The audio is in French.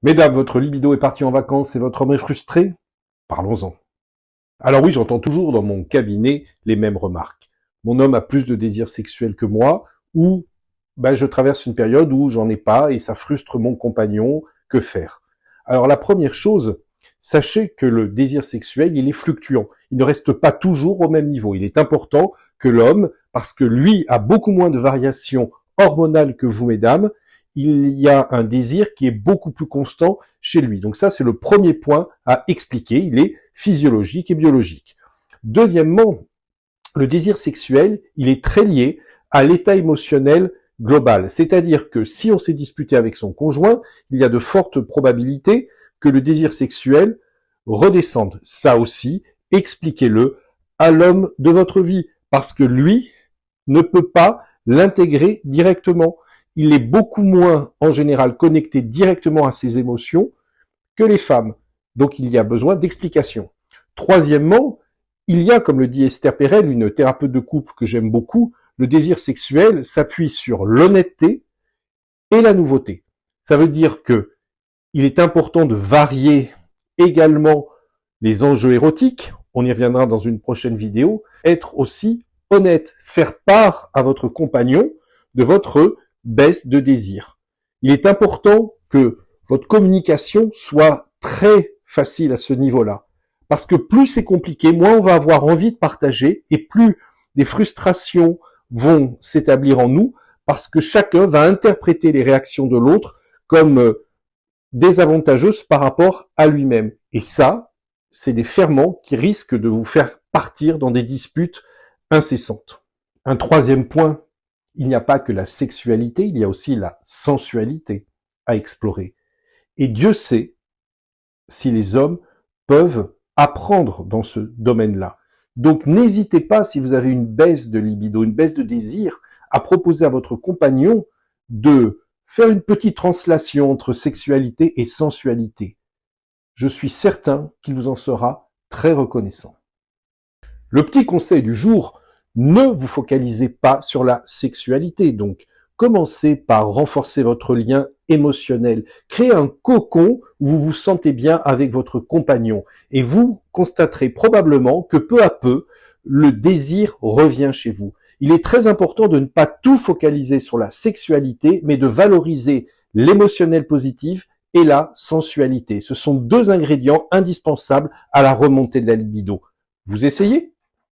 Mesdames, votre libido est parti en vacances et votre homme est frustré? Parlons-en. Alors oui, j'entends toujours dans mon cabinet les mêmes remarques. Mon homme a plus de désirs sexuels que moi, ou je traverse une période où j'en ai pas et ça frustre mon compagnon. Que faire? Alors la première chose, sachez que le désir sexuel, il est fluctuant. Il ne reste pas toujours au même niveau. Il est important que l'homme, parce que lui a beaucoup moins de variations hormonales que vous, mesdames, il y a un désir qui est beaucoup plus constant chez lui. Donc ça, c'est le premier point à expliquer. Il est physiologique et biologique. Deuxièmement, le désir sexuel, il est très lié à l'état émotionnel global. C'est-à-dire que si on s'est disputé avec son conjoint, il y a de fortes probabilités que le désir sexuel redescende. Ça aussi, expliquez-le à l'homme de votre vie, parce que lui ne peut pas l'intégrer directement. Il est beaucoup moins, en général, connecté directement à ses émotions que les femmes. Donc il y a besoin d'explications. Troisièmement, il y a, comme le dit Esther Perel, une thérapeute de couple que j'aime beaucoup, le désir sexuel s'appuie sur l'honnêteté et la nouveauté. Ça veut dire que il est important de varier également les enjeux érotiques, on y reviendra dans une prochaine vidéo, être aussi honnête, faire part à votre compagnon de votre baisse de désir. Il est important que votre communication soit très facile à ce niveau-là. Parce que plus c'est compliqué, moins on va avoir envie de partager et plus des frustrations vont s'établir en nous parce que chacun va interpréter les réactions de l'autre comme désavantageuses par rapport à lui-même. Et ça, c'est des ferments qui risquent de vous faire partir dans des disputes incessantes. Un troisième point, il n'y a pas que la sexualité, il y a aussi la sensualité à explorer. Et Dieu sait si les hommes peuvent apprendre dans ce domaine-là. Donc n'hésitez pas, si vous avez une baisse de libido, une baisse de désir, à proposer à votre compagnon de faire une petite translation entre sexualité et sensualité. Je suis certain qu'il vous en sera très reconnaissant. Le petit conseil du jour, ne vous focalisez pas sur la sexualité. Donc, commencez par renforcer votre lien émotionnel. Créez un cocon où vous vous sentez bien avec votre compagnon. Et vous constaterez probablement que peu à peu, le désir revient chez vous. Il est très important de ne pas tout focaliser sur la sexualité, mais de valoriser l'émotionnel positif et la sensualité. Ce sont deux ingrédients indispensables à la remontée de la libido. Vous essayez ?